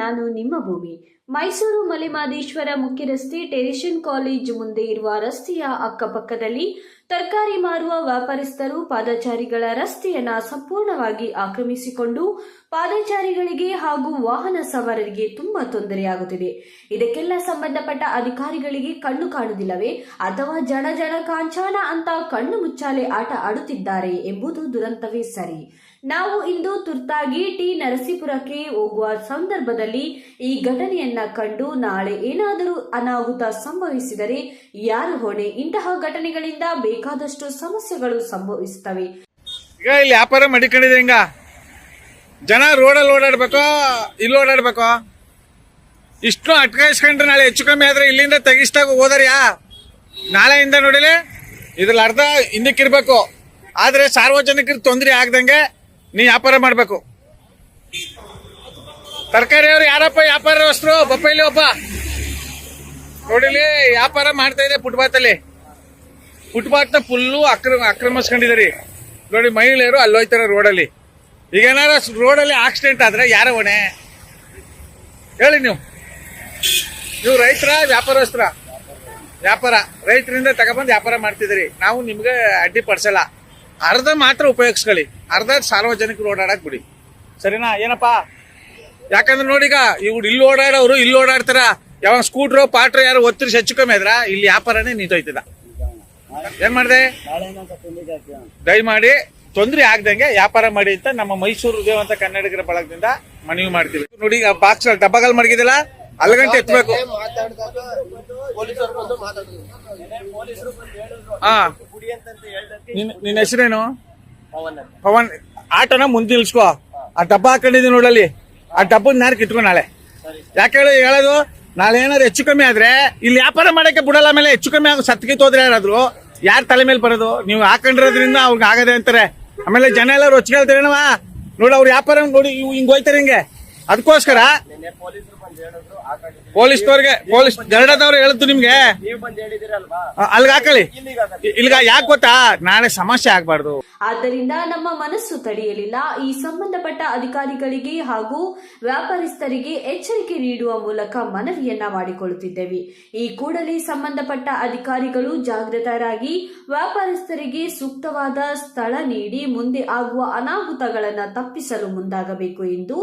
ನಾನು ನಿಮ್ಮ ಭೂಮಿ. ಮೈಸೂರು ಮಲೆಮಹದೇಶ್ವರ ಮುಖ್ಯ ರಸ್ತೆ ಟೆರಿಷನ್ ಕಾಲೇಜು ಮುಂದೆ ಇರುವ ರಸ್ತೆಯ ಅಕ್ಕಪಕ್ಕದಲ್ಲಿ ತರಕಾರಿ ಮಾರುವ ವ್ಯಾಪಾರಸ್ಥರು ಪಾದಚಾರಿಗಳ ರಸ್ತೆಯನ್ನು ಸಂಪೂರ್ಣವಾಗಿ ಆಕ್ರಮಿಸಿಕೊಂಡು ಪಾದಚಾರಿಗಳಿಗೆ ಹಾಗೂ ವಾಹನ ಸವಾರರಿಗೆ ತುಂಬಾ ತೊಂದರೆಯಾಗುತ್ತಿದೆ. ಇದಕ್ಕೆಲ್ಲ ಸಂಬಂಧಪಟ್ಟ ಅಧಿಕಾರಿಗಳಿಗೆ ಕಣ್ಣು ಕಾಣುವುದಿಲ್ಲವೇ ಅಥವಾ ಜನ ಕಾಂಚಾನ ಅಂತ ಕಣ್ಣು ಮುಚ್ಚಾಲೆ ಆಟ ಆಡುತ್ತಿದ್ದಾರೆ ಎಂಬುದು ದುರಂತವೇ ಸರಿ. ನಾವು ಇಂದು ತುರ್ತಾಗಿ ಟಿ ನರಸೀಪುರಕ್ಕೆ ಹೋಗುವ ಸಂದರ್ಭದಲ್ಲಿ ಈ ಘಟನೆಯನ್ನ ಕಂಡು ನಾಳೆ ಏನಾದರೂ ಅನಾಹುತ ಸಂಭವಿಸಿದರೆ ಯಾರು ಹೊಣೆ? ಇಂತಹ ಘಟನೆಗಳಿಂದ ಬೇಕಾದಷ್ಟು ಸಮಸ್ಯೆಗಳು ಸಂಭವಿಸುತ್ತವೆ. ಈಗ ಇಲ್ಲಿ ವ್ಯಾಪಾರ ಮಡಿಕೊಂಡಿದೆ, ಹಿಂಗ ಜನ ರೋಡಲ್ಲಿ ಓಡಾಡ್ಬೇಕೋ ಇಲ್ಲಿ ಓಡಾಡ್ಬೇಕೋ? ಇಷ್ಟು ಅಟ್ಕಾಯಿಸ್ಕೊಂಡ್ರೆ ನಾಳೆ ಹೆಚ್ಚು ಕಮ್ಮಿ ಆದ್ರೆ ಇಲ್ಲಿಂದ ತೆಗಿಸ್ದಾಗ ಹೋದರ್ಯಾ? ನಾಳೆಯಿಂದ ನೋಡಿಲಿ ಇದ್ರಲ್ಲಿ ಅರ್ಧ ಹಿಂದಕ್ಕಿರ್ಬೇಕು. ಆದ್ರೆ ಸಾರ್ವಜನಿಕರಿಗೆ ತೊಂದರೆ ಆಗ್ದಂಗೆ ನೀ ವ್ಯಾಪಾರ ಮಾಡ್ಬೇಕು. ತರಕಾರಿ ಅವ್ರು ಯಾರಪ್ಪ ವ್ಯಾಪಾರಸ್ಥರು? ಬೊಪ್ಪೈಲಿ ಒಬ್ಬ ನೋಡಿಲಿ ವ್ಯಾಪಾರ ಮಾಡ್ತಾ ಇದೆ ಫುಟ್ಪಾತ್ ಅಲ್ಲಿ. ಫುಟ್ಪಾತ್ ನ ಫುಲ್ಲು ಆಕ್ರಮಿಸ್ಕೊಂಡಿದ್ದಾರೆ ನೋಡಿ. ಮಹಿಳೆಯರು ಅಲ್ಲಿ ಹೋಯ್ತಾರೆ ರೋಡಲ್ಲಿ. ಈಗ ಏನಾರ ರೋಡಲ್ಲಿ ಆಕ್ಸಿಡೆಂಟ್ ಆದ್ರೆ ಯಾರ ಹೊಣೆ ಹೇಳಿ? ನೀವು ರೈತರ ವ್ಯಾಪಾರಸ್ಥರ? ವ್ಯಾಪಾರ ರೈತರಿಂದ ತಗೊಬಂದು ವ್ಯಾಪಾರ ಮಾಡ್ತಿದ್ದೀರಿ. ನಾವು ನಿಮ್ಗೆ ಅಡ್ಡಿ ಪಡಿಸಲ್ಲ. ಅರ್ಧ ಮಾತ್ರ ಉಪಯೋಗಿಸ್ಕೊಳ್ಳಿ, ಅರ್ಧ ಸಾರ್ವಜನಿಕರು ಓಡಾಡಕ್ ಬಿಡಿ, ಸರಿನಾ? ಏನಪ್ಪಾ? ಯಾಕಂದ್ರೆ ನೋಡೀಗ ಇವ್ರು ಇಲ್ಲಿ ಓಡಾಡೋರು ಇಲ್ಲಿ ಓಡಾಡ್ತಾರ. ಯಾವ ಸ್ಕೂಟ್ರು ಪಾಟ್ರು ಯಾರು ಒತ್ತಿರಿಸಿ ಹೆಚ್ಚು ಕಮ್ಮಿ ಆದ್ರ ಇಲ್ಲಿ ವ್ಯಾಪಾರನೇ ನಿಂತೋಯ್ತದ. ಏನ್ ಮಾಡಿದೆ? ದಯಮಾಡಿ ತೊಂದರೆ ಆಗ್ದಂಗೆ ವ್ಯಾಪಾರ ಮಾಡಿ ಅಂತ ನಮ್ಮ ಮೈಸೂರು ದೇವಂತ ಕನ್ನಡಿಗರ ಬಳಗದಿಂದ ಮನವಿ ಮಾಡ್ತೀವಿ. ನೋಡಿ ಬಾಕ್ಸ್ ಡಬ್ಬಗಳು ಮಡಗಿದಿಲ್ಲ, ಅಲ್ಗಂಟೆ ಎತ್ತಬೇಕು. ಹಾ, ನಿನ್ನ ಹೆಸರೇನು? ಪವನ್. ಆಟೋನ ಮುಂದೆ ನಿಲ್ಸ್ಕೋ. ಆ ಡಬ್ಬ ಹಾಕೊಂಡಿದೀನಿ ನೋಡಲ್ಲಿ, ಆ ಡಬ್ಬನ್ ನೇರ ಕಿತ್ಕೊ ನಾಳೆ. ಯಾಕೆ ಹೇಳೋದು? ನಾಳೆ ಏನಾದ್ರು ಹೆಚ್ಚು ಕಮ್ಮಿ ಆದ್ರೆ ಇಲ್ಲಿ ವ್ಯಾಪಾರ ಮಾಡಕ್ಕೆ ಬಿಡಲ್ಲ. ಆಮೇಲೆ ಹೆಚ್ಚು ಕಮ್ಮಿ ಆಗ ಸತ್ಕಿತ್ ಹೋದ್ರೆ ಯಾರಾದ್ರು ಯಾರ ತಲೆ ಮೇಲೆ ಬರೋದು? ನೀವು ಹಾಕೊಂಡಿರೋದ್ರಿಂದ ಅವ್ರಿಗೆ ಆಗದೆ ಅಂತಾರೆ. ಆಮೇಲೆ ಜನ ಎಲ್ಲ ರೊಚ್ಚಿಗೆ ಹೇಳ್ತಾರೇನವ ನೋಡಿ, ಅವ್ರ ವ್ಯಾಪಾರ ನೋಡಿ ಹಿಂಗ್ ಹೋಯ್ತಾರೆ ಹಿಂಗೆ. ಅದಕ್ಕೋಸ್ಕರ ಪೊಲೀಸ್ನವ್ರಿಗೆ ಜನಡದವ್ರು ಹೇಳಿದ್ದು ನಿಮ್ಗೆ ಅಲ್ಗ ಹಾಕಳಿ. ಇಲ್ಗ ಯಾಕೆ ಗೊತ್ತಾ? ನಾಳೆ ಸಮಸ್ಯೆ ಆಗ್ಬಾರ್ದು. ಆದ್ದರಿಂದ ನಮ್ಮ ಮನಸ್ಸು ತಡೆಯಲಿಲ್ಲ. ಈ ಸಂಬಂಧಪಟ್ಟ ಅಧಿಕಾರಿಗಳಿಗೆ ಹಾಗೂ ವ್ಯಾಪಾರಸ್ಥರಿಗೆ ಎಚ್ಚರಿಕೆ ನೀಡುವ ಮೂಲಕ ಮನವಿಯನ್ನ ಮಾಡಿಕೊಳ್ಳುತ್ತಿದ್ದೇವೆ. ಈ ಕೂಡಲೇ ಸಂಬಂಧಪಟ್ಟ ಅಧಿಕಾರಿಗಳು ಜಾಗೃತರಾಗಿ ವ್ಯಾಪಾರಸ್ಥರಿಗೆ ಸೂಕ್ತವಾದ ಸ್ಥಳ ನೀಡಿ ಮುಂದೆ ಆಗುವ ಅನಾಹುತಗಳನ್ನು ತಪ್ಪಿಸಲು ಮುಂದಾಗಬೇಕು ಎಂದು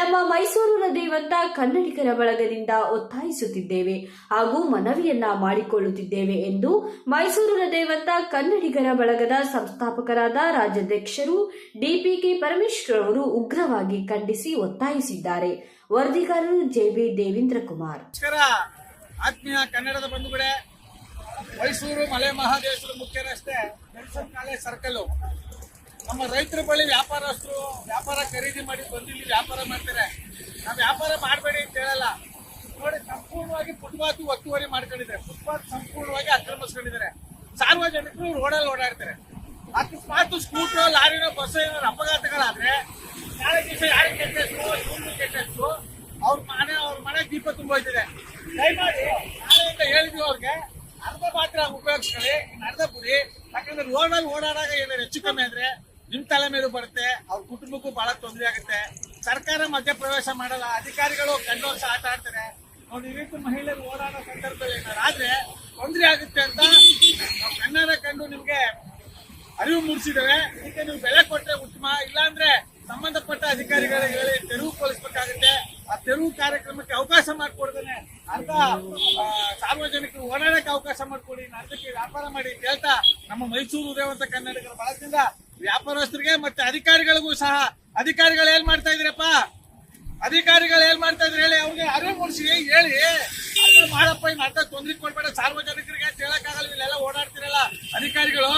ನಮ್ಮ ಮೈಸೂರು ಹೃದಯವಂತ ಕನ್ನಡಿಗರ ಬಳಗದಿಂದ ಒತ್ತಾಯಿಸುತ್ತಿದ್ದೇವೆ ಹಾಗೂ ಮನವಿಯನ್ನ ಮಾಡಿಕೊಳ್ಳುತ್ತಿದ್ದೇವೆ ಎಂದು ಮೈಸೂರು ಹೃದಯವಂತ ಕನ್ನಡಿಗರ ಬಳಗದ ಸಂಸ್ಥಾಪಕರಾದ ರಾಜ್ಯಾಧ್ಯಕ್ಷರು ಡಿಪಿಕೆ ಪರಮೇಶ್ವರ್ ಅವರು ಉಗ್ರವಾಗಿ ಖಂಡಿಸಿ ಒತ್ತಾಯಿಸಿದ್ದಾರೆ. ವರದಿಗಾರರು ಜೆಬಿ ದೇವೇಂದ್ರ ಕುಮಾರ್. ಆತ್ಮೀಯ ಕನ್ನಡದ ಬಂಧುಗಳೇ, ಮೈಸೂರು ಮಲೆ ಮಹದೇಶ್ವರ ಮುಖ್ಯ ರಸ್ತೆ ಟೆರಿಷನ್ ಕಾಲೇಜ್ ಸರ್ಕಲ್ ನಮ್ಮ ರೈತರ ಬಳಿ ವ್ಯಾಪಾರಸ್ಥರು ವ್ಯಾಪಾರ ಖರೀದಿ ಮಾಡಿ ಬಂದಿಲ್ಲಿ ವ್ಯಾಪಾರ ಮಾಡ್ತಾರೆ. ನಾವು ವ್ಯಾಪಾರ ಮಾಡಬೇಡಿ ಅಂತ ಹೇಳಲ್ಲ. ನೋಡಿ, ಸಂಪೂರ್ಣವಾಗಿ ಫುಟ್ಪಾತ್ ಒತ್ತುವರಿ ಮಾಡ್ಕೊಂಡಿದ್ದಾರೆ. ಫುಟ್ಪಾತ್ ಸಂಪೂರ್ಣವಾಗಿ ಆಕ್ರಮಿಸ್ಕೊಂಡಿದ್ದಾರೆ. ಸಾರ್ವಜನಿಕರು ರೋಡಲ್ಲಿ ಓಡಾಡ್ತಾರೆ. ಅಕಸ್ಮಾತ್ ಸ್ಕೂಟರ್ ಲಾರಿನೋ ಬಸ್ ಏನಾದ್ರು ಅಪಘಾತಗಳಾದ್ರೆ ನಾಳೆ ದಿವಸ ಯಾರಿಗೆ ಕೆಟ್ಟಷ್ಟು ಅವ್ರ ಮನೆ ದೀಪ ತುಂಬೋಯ್ತಿದೆ. ದಯಮಾಡಿ ನಾಳೆಯಿಂದ ಹೇಳಿದ್ವಿ ಅವ್ರಿಗೆ ಅರ್ಧ ಮಾತ್ರ ಉಪಯೋಗಿಸ್ಕೊಳ್ಳಿ, ಅರ್ಧ ಬಿಡಿ. ಯಾಕಂದ್ರೆ ರೋಡಲ್ಲಿ ಓಡಾಡಾಗ ಏನಾದ್ರು ಹೆಚ್ಚು ಕಮ್ಮಿ ಅಂದ್ರೆ ನಿಮ್ ತಲೆ ಮೇಲೂ ಬರುತ್ತೆ, ಅವ್ರ ಕುಟುಂಬಕ್ಕೂ ಬಹಳ ತೊಂದರೆ ಆಗುತ್ತೆ. ಸರ್ಕಾರ ಮಧ್ಯ ಪ್ರವೇಶ ಮಾಡಲ್ಲ, ಅಧಿಕಾರಿಗಳು ಕಣ್ಣೋರ್ಸ ಆಟ ಆಡ್ತಾರೆ. ನೋಡಿ, ಈ ರೀತಿ ಮಹಿಳೆಯರು ಓಡಾಡೋ ಸಂದರ್ಭದಲ್ಲಿ ಏನಾದ್ರು ಆದ್ರೆ ತೊಂದರೆ ಆಗುತ್ತೆ ಅಂತ ನಾವು ಕಣ್ಣಾರ ಕಂಡು ನಿಮ್ಗೆ ಅರಿವು ಮೂಡಿಸಿದ್ದೇವೆ. ಇದಕ್ಕೆ ನೀವು ಬೆಲೆ ಕೊಟ್ಟರೆ ಉತ್ತಮ. ಇಲ್ಲಾಂದ್ರೆ ಸಂಬಂಧಪಟ್ಟ ಅಧಿಕಾರಿಗಳಿಗೆ ಹೇಳಿ ತೆರವು ಕೊಲಿಸಬೇಕಾಗುತ್ತೆ. ಆ ತೆರವು ಕಾರ್ಯಕ್ರಮಕ್ಕೆ ಅವಕಾಶ ಮಾಡಿಕೊಡ್ದೇನೆ ಅರ್ಧ ಸಾರ್ವಜನಿಕರು ಓಡಾಡಕ್ಕೆ ಅವಕಾಶ ಮಾಡಿಕೊಡಿ, ಅರ್ಧಕ್ಕೆ ವ್ಯಾಪಾರ ಮಾಡಿ ಅಂತ ಹೇಳ್ತಾ ನಮ್ಮ ಮೈಸೂರು ಉದಯವಂತ ಕನ್ನಡಿಗರ ಬಳಗದಿಂದ ವ್ಯಾಪಾರಸ್ಥರಿಗೆ ಮತ್ತೆ ಅಧಿಕಾರಿಗಳಿಗೂ ಸಹ, ಅಧಿಕಾರಿಗಳು ಏನ್ ಮಾಡ್ತಾ ಇದ್ರಪ್ಪ? ಅಧಿಕಾರಿಗಳು ಏನ್ ಮಾಡ್ತಾ ಇದ್ರು ಹೇಳಿ, ಅವ್ರಿಗೆ ಅರಿವು ಮೂಡಿಸಿ ಹೇಳಿ, ಅರ್ಧ ಮಾಡಪ್ಪ, ಇನ್ನು ಅರ್ಧ ತೊಂದರೆ ಕೊಡ್ಬೇಡ ಸಾರ್ವಜನಿಕರಿಗೆ ಅಂತ ಹೇಳಕ್ಕಾಗಲ್ಲ. ಇಲ್ಲೆಲ್ಲ ಓಡಾಡ್ತಿರಲ್ಲ ಅಧಿಕಾರಿಗಳು.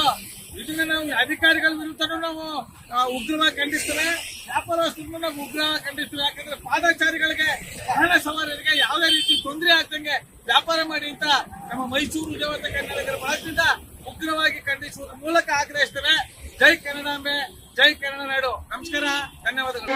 ಇದನ್ನ ನಾವು ಅಧಿಕಾರಿಗಳ ವಿರುದ್ಧನೂ ನಾವು ಉಗ್ರವಾಗಿ ಖಂಡಿಸ್ತೇವೆ, ವ್ಯಾಪಾರಸ್ಥರನ್ನು ನಾವು ಉಗ್ರವಾಗಿ ಖಂಡಿಸ್ತೇವೆ. ಯಾಕಂದ್ರೆ ಪಾದಚಾರಿಗಳಿಗೆ ವಾಹನ ಸವಾರರಿಗೆ ಯಾವುದೇ ರೀತಿ ತೊಂದರೆ ಆಗ್ದಂಗೆ ವ್ಯಾಪಾರ ಮಾಡಿ ಅಂತ ನಮ್ಮ ಮೈಸೂರು ಉದಯವಂತ ಕನ್ನಡಿಗರ ಬಳಗದಿಂದ ಉಗ್ರವಾಗಿ ಖಂಡಿಸುವ ಮೂಲಕ ಆಗ್ರಹಿಸ್ತೇವೆ. ಜೈ ಕನ್ನಡಾಂಬೆ, ಜೈ ಕನ್ನಡ ನಾಡು. ನಮಸ್ಕಾರ, ಧನ್ಯವಾದಗಳು.